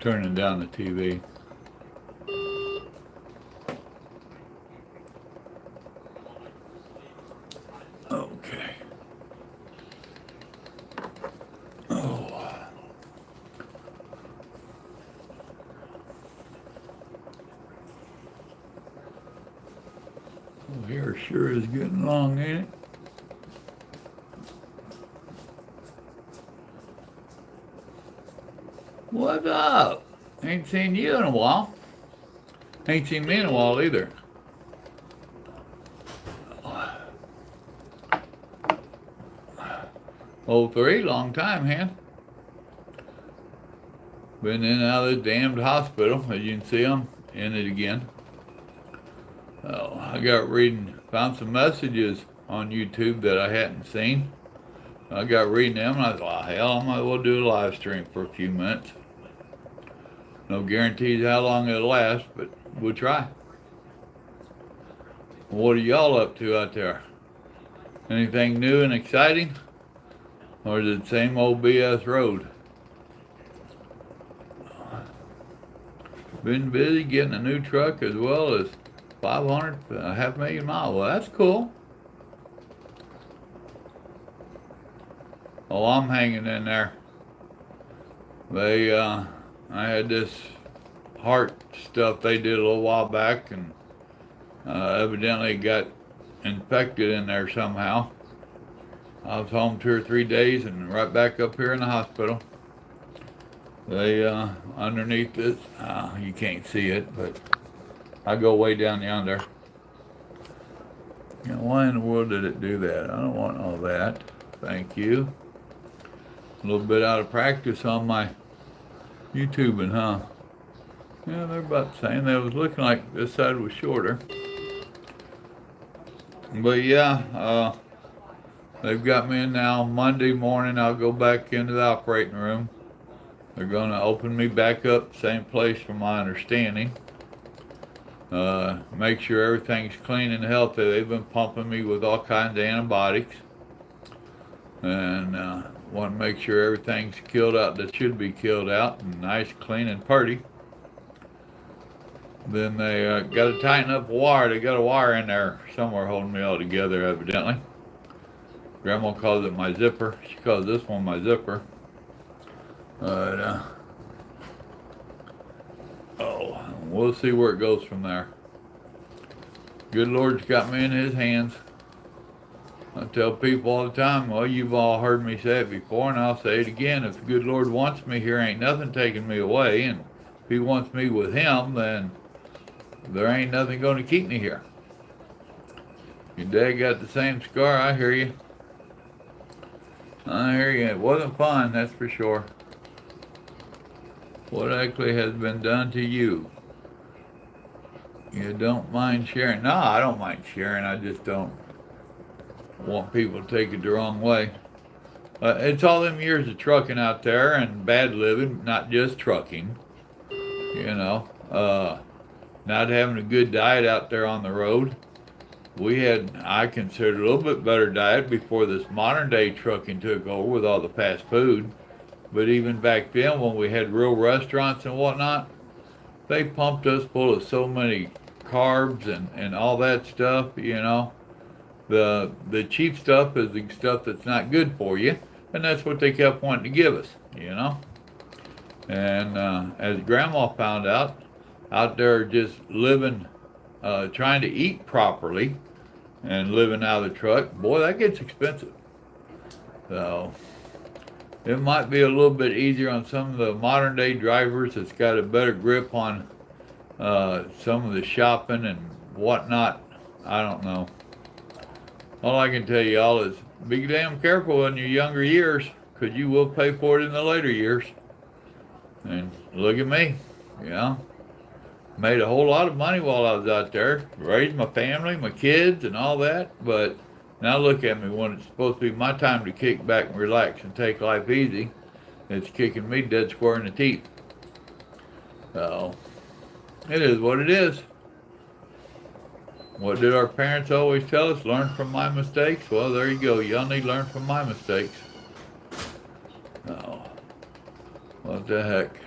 Turning down the TV. Okay. Oh. Oh, hair sure is getting long, ain't it? What's up? Ain't seen you in a while. Ain't seen me in a while either. 03, long time, huh? Been in and out of the damned hospital. As you can see, I'm in it again. Oh, I got found some messages on YouTube that I hadn't seen. I got reading them, and I thought, hell, I might as well do a live stream for a few minutes. No guarantees how long it'll last, but we'll try. What are y'all up to out there? Anything new and exciting? Or is it the same old BS road? Been busy getting a new truck as well as 500,000 miles. Well, that's cool. Oh, I'm hanging in there. I had this heart stuff they did a little while back, and evidently got infected in there somehow. I was home 2 or 3 days and right back up here in the hospital. They, underneath this, you can't see it, but I go way down yonder. You know, why in the world did it do that? I don't want all that. Thank you. A little bit out of practice on my YouTubing, huh? Yeah, they're about the same. They was looking like this side was shorter. But yeah, they've got me in now. Monday morning, I'll go back into the operating room. They're going to open me back up, same place from my understanding. Make sure everything's clean and healthy. They've been pumping me with all kinds of antibiotics. And want to make sure everything's killed out that should be killed out and nice, clean, and pretty. Then they got to tighten up the wire. They got a wire in there somewhere holding me all together, evidently. Grandma calls it my zipper. She calls this one my zipper. But, we'll see where it goes from there. Good Lord's got me in His hands. I tell people all the time, well, you've all heard me say it before, and I'll say it again. If the good Lord wants me here, ain't nothing taking me away. And if He wants me with Him, then there ain't nothing going to keep me here. Your dad got the same scar, I hear you. I hear you. It wasn't fun, that's for sure. What actually has been done to you? You don't mind sharing? No, I don't mind sharing. I just don't want people to take it the wrong way. It's all them years of trucking out there and bad living, not just trucking. You know, not having a good diet out there on the road. We had, I considered, a little bit better diet before this modern day trucking took over with all the fast food. But even back then, when we had real restaurants and whatnot, they pumped us full of so many carbs and all that stuff, you know. The cheap stuff is the stuff that's not good for you, and that's what they kept wanting to give us, you know. And as Grandma found out there just living, trying to eat properly and living out of the truck, boy, that gets expensive. So it might be a little bit easier on some of the modern day drivers that's got a better grip on some of the shopping and whatnot. I don't know. All I can tell y'all is be damn careful in your younger years, because you will pay for it in the later years. And look at me, you know. Made a whole lot of money while I was out there. Raised my family, my kids, and all that. But now look at me, when it's supposed to be my time to kick back and relax and take life easy, it's kicking me dead square in the teeth. So, it is what it is. What did our parents always tell us? Learn from my mistakes? Well, there you go. Y'all need to learn from my mistakes. Oh, what the heck?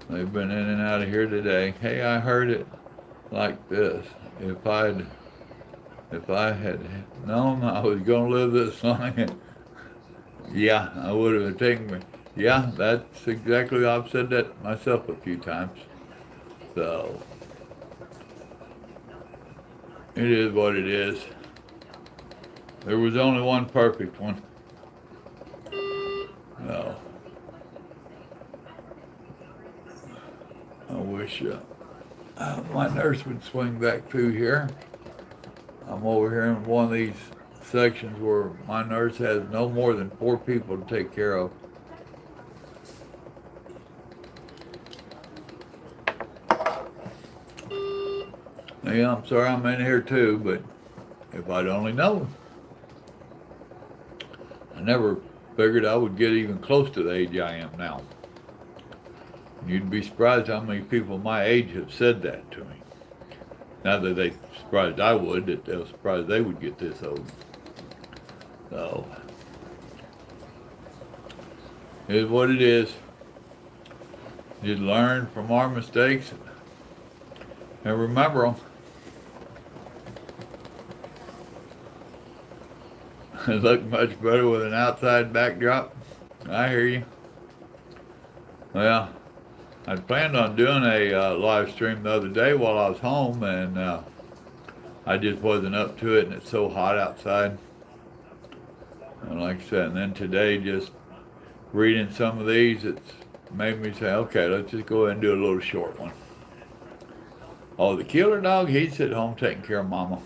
They've been in and out of here today. Hey, I heard it like this. If I'd if I had known I was gonna live this long, yeah, I would have taken me. Yeah, that's exactly. I've said that myself a few times. So it is what it is. There was only one perfect one. No, I wish my nurse would swing back through here. I'm over here in one of these sections where my nurse has no more than 4 people to take care of. Yeah, I'm sorry I'm in here too, but if I'd only known, I never figured I would get even close to the age I am now. You'd be surprised how many people my age have said that to me. Not that they surprised I would, that they were surprised they would get this old. So, it is what it is. Just learn from our mistakes and remember them. It looked much better with an outside backdrop. I hear you. Well, I'd planned on doing a live stream the other day while I was home, and I just wasn't up to it, and it's so hot outside. And like I said, and then today, just reading some of these, it's made me say, okay, let's just go ahead and do a little short one. Oh, the killer dog, he's at home taking care of Mama.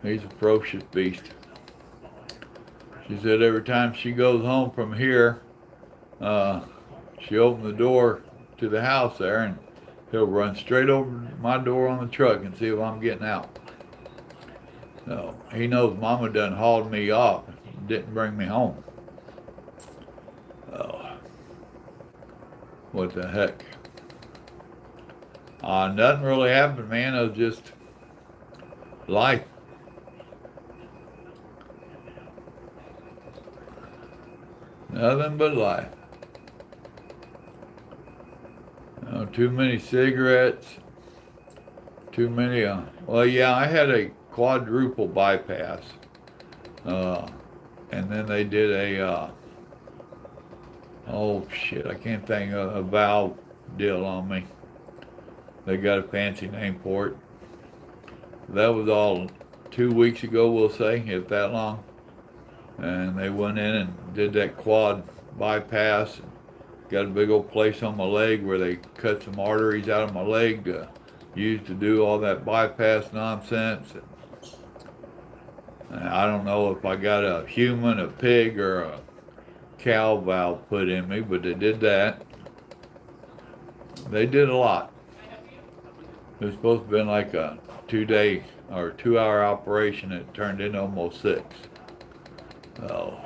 He's a ferocious beast. She said every time she goes home from here, she opens the door to the house there, and he'll run straight over my door on the truck and see if I'm getting out. So he knows Mama done hauled me off, didn't bring me home. Oh, what the heck? Nothing really happened, man. It was just life. Nothing but life. Too many cigarettes. Too many. Well, yeah, I had a quadruple bypass. And then they did oh shit, I can't think of a valve deal on me. They got a fancy name for it. That was all 2 weeks ago, we'll say, if that long. And they went in and did that quad bypass. Got a big old place on my leg where they cut some arteries out of my leg to use to do all that bypass nonsense. And I don't know if I got a human, a pig, or a cow valve put in me, but they did that. They did a lot. It was supposed to have been like a 2-day or 2-hour operation. It turned into almost 6. Oh,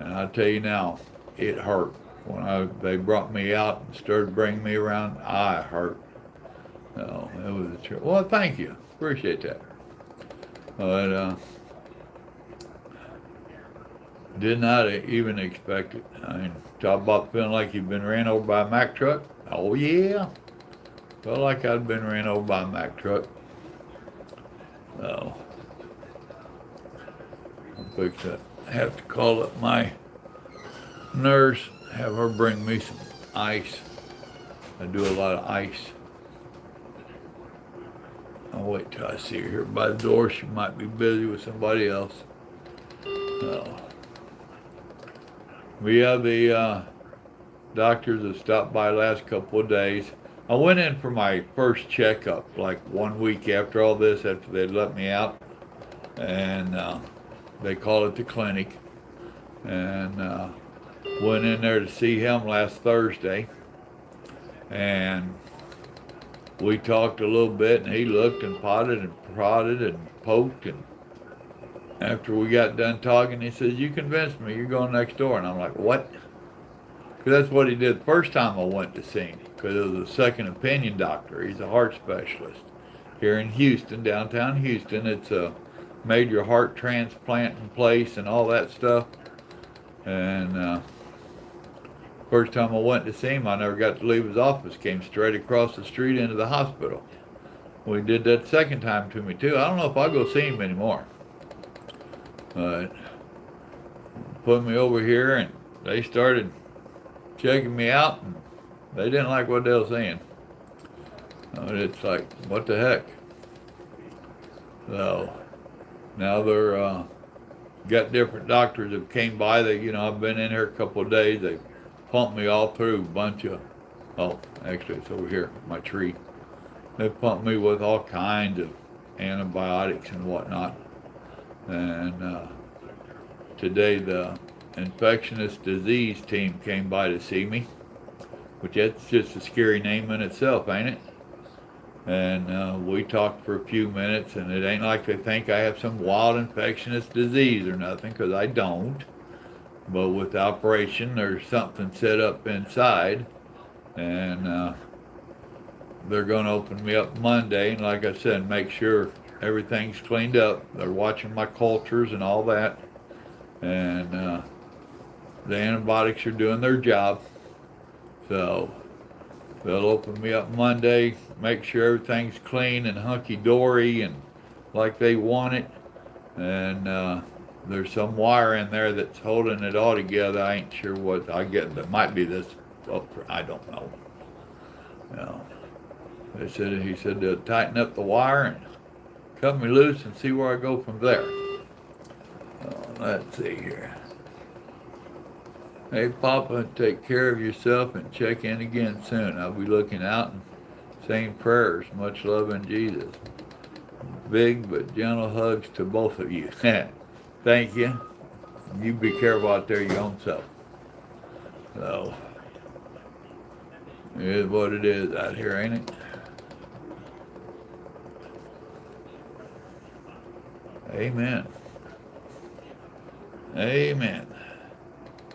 and I tell you now, it hurt. When they brought me out and started bringing me around, I hurt. Oh, it was a trip. Well, thank you. Appreciate that. But did not even expect it. I mean, talk about feeling like you've been ran over by a Mack truck. Oh, yeah. Felt like I'd been ran over by a Mack truck. Oh. I have to call up my nurse, have her bring me some ice. I do a lot of ice. I'll wait till I see her here by the door. She might be busy with somebody else. Oh. We have the doctors have stopped by the last couple of days. I went in for my first checkup like 1 week after all this, after they'd let me out. And they call it the clinic. And went in there to see him last Thursday. And we talked a little bit, and he looked and potted and prodded and poked. And after we got done talking, he says, "You convinced me, you're going next door." And I'm like, "What?" Because that's what he did the first time I went to see him, because it was a second opinion doctor. He's a heart specialist here in Houston, downtown Houston. It's a major heart transplant in place and all that stuff. And First time I went to see him, I never got to leave his office. Came straight across the street into the hospital. Well, he did that second time to me too. I don't know if I'll go see him anymore. But put me over here, and they started checking me out, and they didn't like what they were saying. It's like, what the heck? So now they're got different doctors that came by. I've been in here a couple of days. They pumped me all through a bunch of. Oh, actually, it's over here, my tree. They pumped me with all kinds of antibiotics and whatnot. And today the infectious disease team came by to see me, which that's just a scary name in itself, ain't it? And we talked for a few minutes, and it ain't like they think I have some wild infectious disease or nothing, because I don't. But with the operation, there's something set up inside, and they're going to open me up Monday, and like I said, make sure everything's cleaned up. They're watching my cultures and all that, and the antibiotics are doing their job. So they'll open me up Monday, make sure everything's clean and hunky-dory and like they want it. And there's some wire in there that's holding it all together. I ain't sure what I get. That might be this. I don't know. He said they'll tighten up the wire and cut me loose and see where I go from there. Let's see here. Hey, Papa, take care of yourself and check in again soon. I'll be looking out and saying prayers. Much love in Jesus. Big but gentle hugs to both of you. Thank you. You be careful out there your own self. So, it is what it is out here, ain't it? Amen. Amen.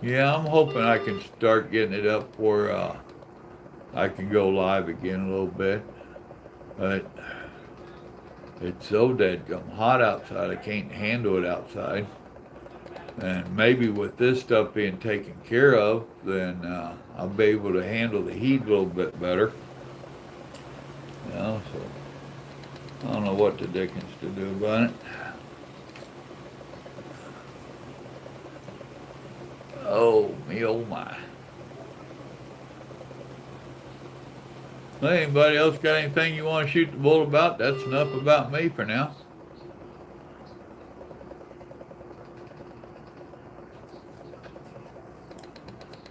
Yeah, I'm hoping I can start getting it up where I can go live again a little bit. But it's so dadgum hot outside, I can't handle it outside. And maybe with this stuff being taken care of, then I'll be able to handle the heat a little bit better. So I don't know what the dickens to do about it. Oh, me, oh my. Well, anybody else got anything you want to shoot the bull about? That's enough about me for now.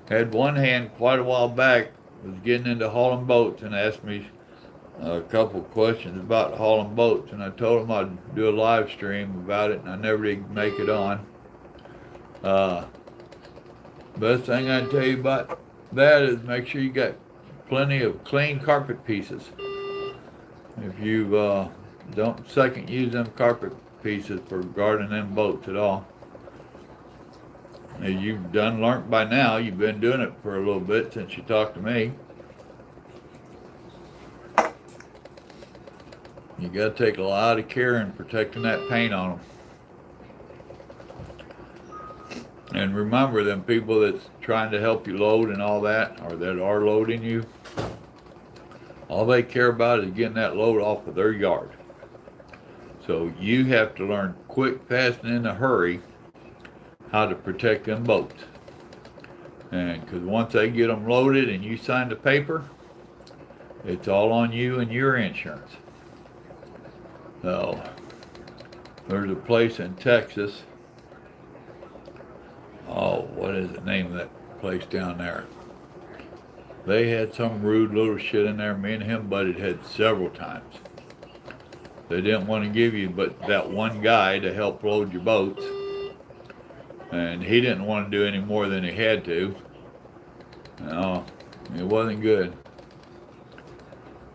Had one hand quite a while back, was getting into hauling boats and asked me a couple of questions about hauling boats, and I told him I'd do a live stream about it, and I never did make it on. Best thing I can tell you about that is make sure you got plenty of clean carpet pieces. If you don't second use them carpet pieces for guarding them boats at all. As you've done learnt by now, you've been doing it for a little bit since you talked to me. You got to take a lot of care in protecting that paint on them. And remember, them people that's trying to help you load and all that, or that are loading you, all they care about is getting that load off of their yard. So you have to learn quick, fast, and in a hurry how to protect them boats. And because once they get them loaded and you sign the paper, it's all on you and your insurance. So there's a place in Texas. Oh, what is the name of that place down there? They had some rude little shit in there. Me and him butted heads several times. They didn't want to give you but that one guy to help load your boats. And he didn't want to do any more than he had to. No, it wasn't good.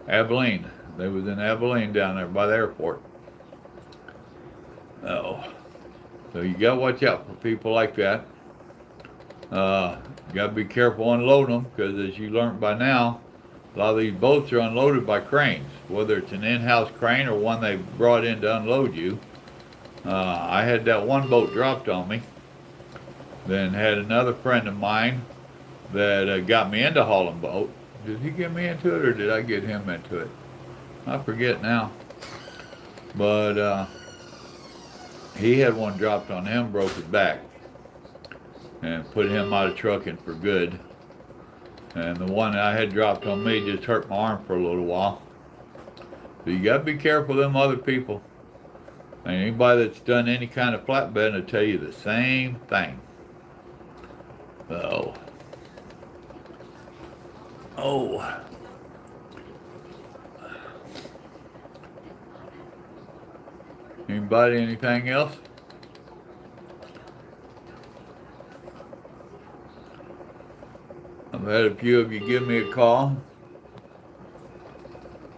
Abilene. They was in Abilene down there by the airport. Oh. So you got to watch out for people like that. You got to be careful unloading them, because as you learned by now, a lot of these boats are unloaded by cranes, whether it's an in-house crane or one they brought in to unload you. I had that one boat dropped on me, then had another friend of mine that got me into hauling boat. Did he get me into it, or did I get him into it? I forget now. But he had one dropped on him, broke his back, and put him out of trucking for good. And the one that I had dropped on me just hurt my arm for a little while. So you gotta be careful of them other people. And anybody that's done any kind of flatbed will tell you the same thing. So, oh. Anybody, anything else? I've had a few of you give me a call.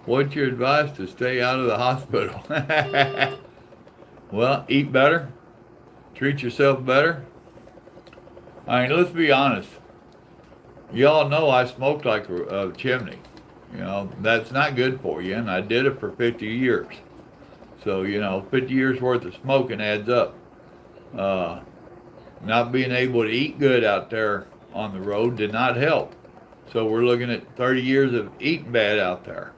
What's your advice to stay out of the hospital? Well, eat better, treat yourself better. I mean, let's be honest. Y'all know I smoked like a chimney. You know, that's not good for you, and I did it for 50 years. So, 50 years worth of smoking adds up. Not being able to eat good out there on the road did not help. So we're looking at 30 years of eating bad out there.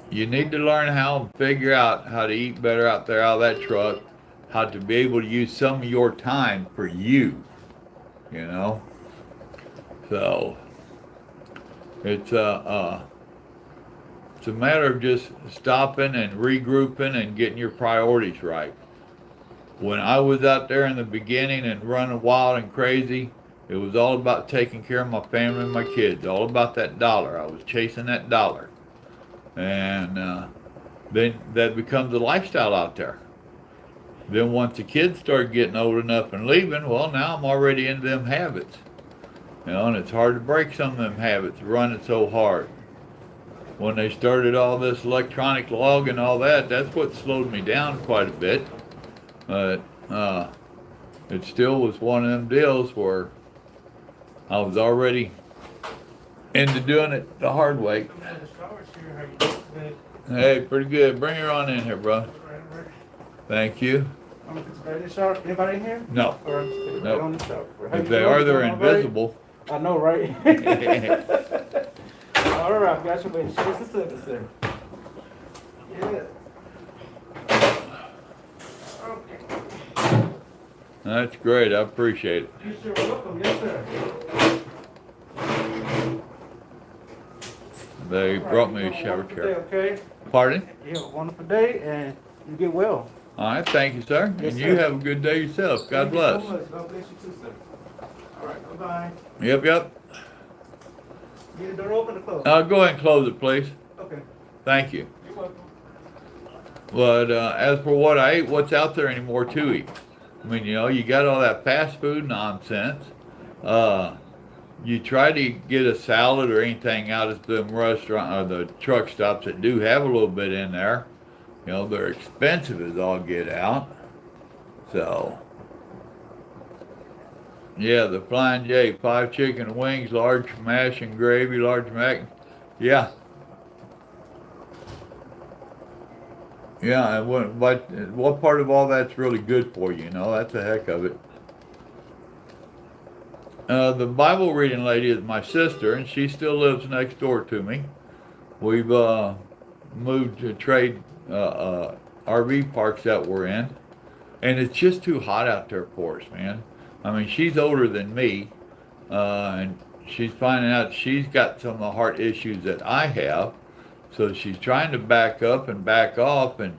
You need to learn how to figure out how to eat better out there out of that truck, how to be able to use some of your time for you, So it's a matter of just stopping and regrouping and getting your priorities right. When I was out there in the beginning and running wild and crazy, it was all about taking care of my family and my kids, all about that dollar. I was chasing that dollar. And then that becomes a lifestyle out there. Then once the kids start getting old enough and leaving, well, now I'm already into them habits. And it's hard to break some of them habits, running so hard. When they started all this electronic log and all that, that's what slowed me down quite a bit. But it still was one of them deals where I was already into doing it the hard way. Hey, pretty good. Bring her on in here, bro. Thank you. Anybody in here? No. No. If they are, they're invisible. I know, right? All right, got you, baby. Show us the service there. Yeah. Okay. That's great. I appreciate it. You sure welcome. Yes, sir. They brought me a shower chair. Okay. Pardon? You have a wonderful day, and you get well. All right. Thank you, sir. Yes, And sir. you have a good day yourself. God bless. Thank you so much. God bless you too, sir. All right. Bye-bye. Yep. Need the door open or closed? Go ahead and close it, please. Okay. Thank you. You're welcome. But as for what I ate, what's out there anymore to eat? I mean, you got all that fast food nonsense. You try to get a salad or anything out of the restaurant or the truck stops that do have a little bit in there. They're expensive as all get out. So, yeah, the Flying J, 5 chicken wings, large mash and gravy, large mac. Yeah. Yeah, but what part of all that's really good for you? That's a heck of it. The Bible reading lady is my sister, and she still lives next door to me. We've moved to trade RV parks that we're in, and it's just too hot out there for us, man. I mean, she's older than me, and she's finding out she's got some of the heart issues that I have. So she's trying to back up and back off and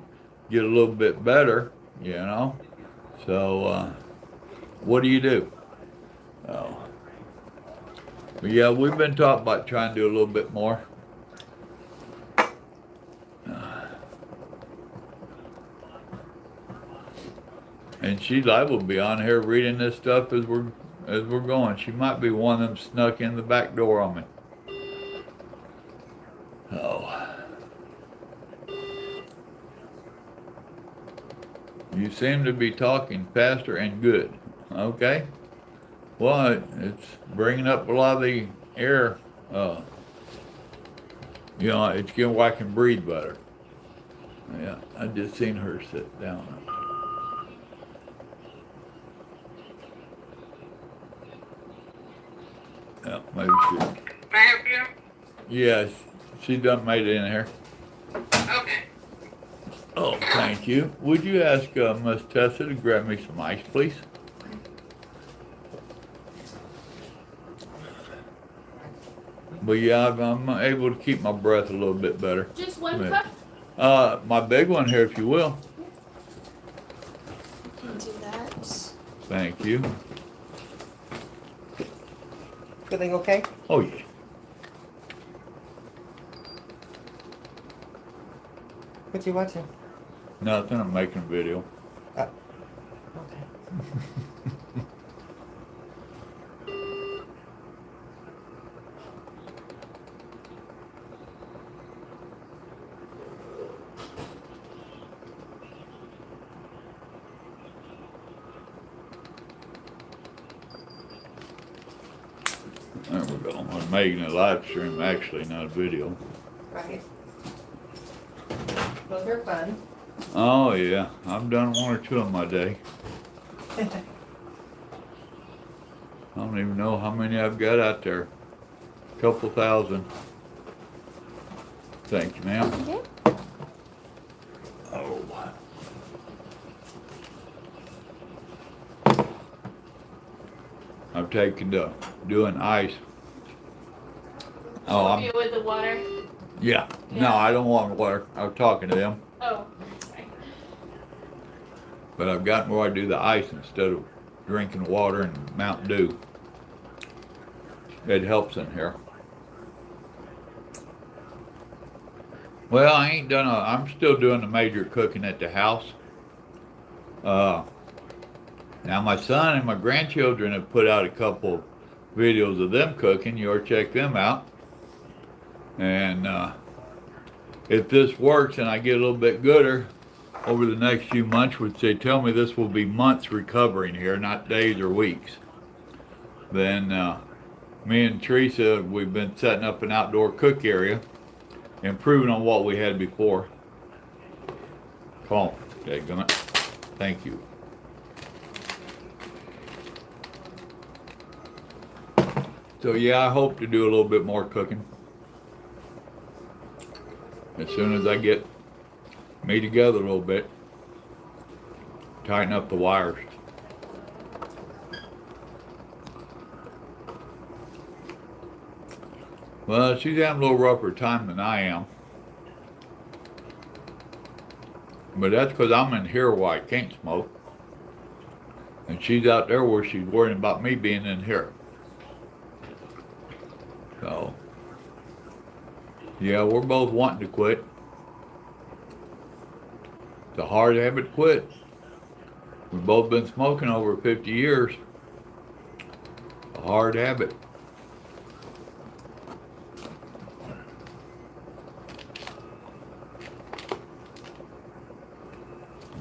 get a little bit better, So, what do you do? Oh. But yeah, we've been talking about trying to do a little bit more. And she's liable to be on here reading this stuff as we're going. She might be one of them snuck in the back door on me. Oh. You seem to be talking faster and good. Okay. Well, it's bringing up a lot of the air. It's getting where I can breathe better. Yeah, I just seen her sit down. Yeah, maybe she. May I help you? Yes, she done made it in here. Okay. Oh, thank you. Would you ask Miss Tessa to grab me some ice, please? But yeah, I'm able to keep my breath a little bit better. Just one Maybe. cup? My big one here, if you will. Can do that. Thank you. Feeling okay? Oh yeah. What you watching? Nothing. I'm making a video. Okay. There we go. I'm making a live stream, actually, not a video. Right. Those are fun. Oh yeah, I've done one or two in my day. I don't even know how many I've got out there. Couple thousand. Thank you, ma'am. Okay. Oh. I've taken to doing ice. Oh, Help I'm, you with the water? yeah. No, Yeah. I don't want water. I was talking to them. Oh, sorry. But I've gotten where I do the ice instead of drinking water and Mountain Dew. It helps in here. Well, I ain't done I'm still doing the major cooking at the house. Now my son and my grandchildren have put out a couple videos of them cooking. You ought to check them out. And if this works and I get a little bit gooder over the next few months, which they tell me this will be months recovering here, not days or weeks, then me and Teresa, we've been setting up an outdoor cook area, improving on what we had before. Call, dadgummit. Thank you. So yeah, I hope to do a little bit more cooking. As soon as I get me together a little bit, tighten up the wires. Well, she's having a little rougher time than I am. But that's because I'm in here where I can't smoke. And she's out there where she's worrying about me being in here. So, yeah, we're both wanting to quit. It's a hard habit to quit. We've both been smoking over 50 years. A hard habit.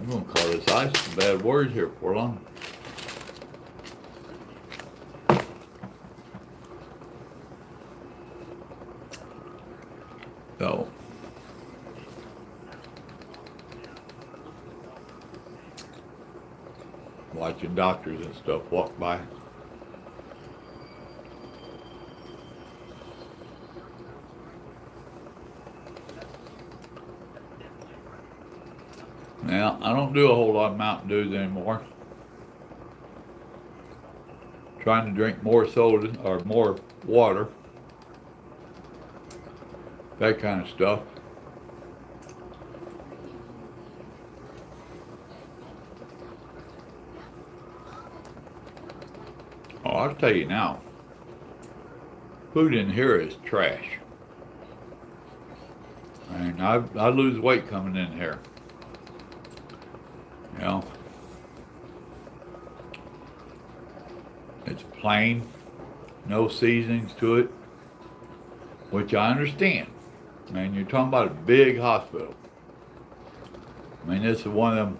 I'm gonna call this ice some bad words here for long. So, watching doctors and stuff walk by. Now, I don't do a whole lot of Mountain Dews anymore. Trying to drink more soda or more water. That kind of stuff. Oh, I'll tell you now. Food in here is trash. And I lose weight coming in here. You know, it's plain, no seasonings to it, which I understand. Man, you're talking about a big hospital. I mean, this is one of them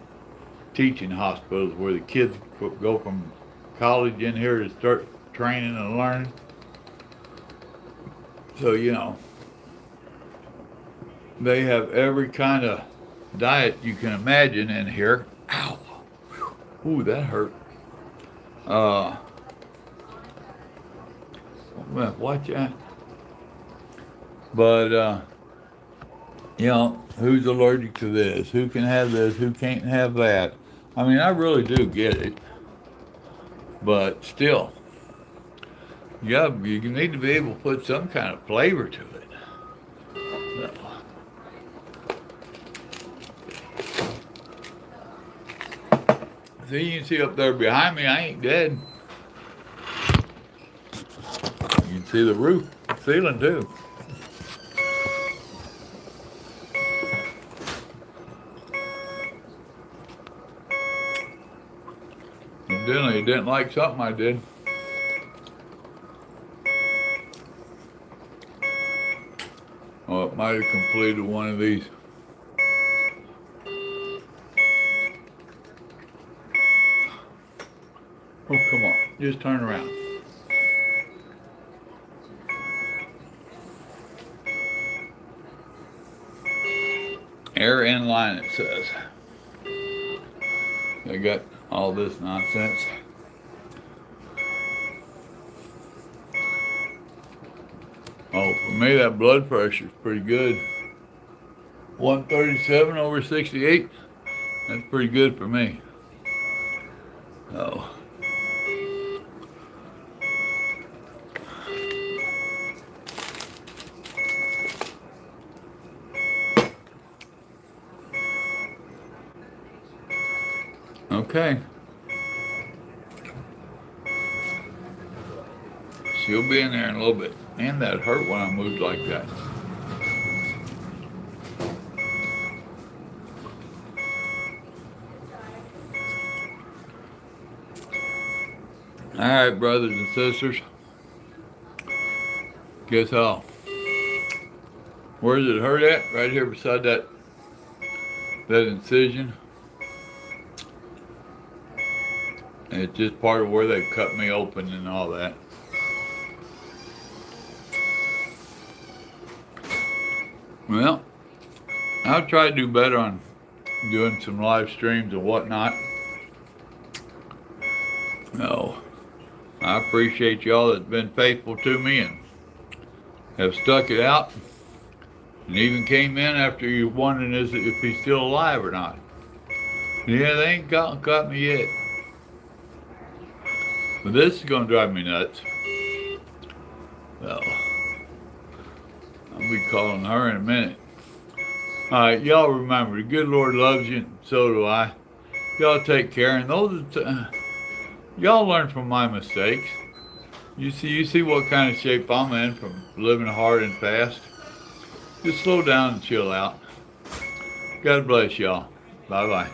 teaching hospitals where the kids go from college in here to start training and learning. So, you know, they have every kind of diet you can imagine in here. Ow. Ooh, that hurt. Well, watch that. But, you know, who's allergic to this? Who can have this? Who can't have that? I mean, I really do get it. But still, you need to be able to put some kind of flavor to it. So. See, you can see up there behind me, I ain't dead. You can see the roof, the ceiling too. Evidently, you didn't like something I did. Oh, it might have completed one of these. Oh, come on. Just turn around. Air in line, it says. They got all this nonsense. Oh, for me, that blood pressure is pretty good. 137/68. That's pretty good for me. Oh. Okay. She'll be in there in a little bit. And that hurt when I moved like that. All right, brothers and sisters. Guess how? Where does it hurt at? Right here beside that incision. It's just part of where they cut me open and all that. Well, I'll try to do better on doing some live streams and whatnot. No, I appreciate y'all that's been faithful to me and have stuck it out, and even came in after you wondering if he's still alive or not. Yeah, they ain't got me yet. But this is gonna drive me nuts. So I'll be calling her in a minute. Alright, y'all remember, the good Lord loves you, and so do I. Y'all take care, and y'all learn from my mistakes. You see what kind of shape I'm in from living hard and fast. Just slow down and chill out. God bless y'all. Bye-bye.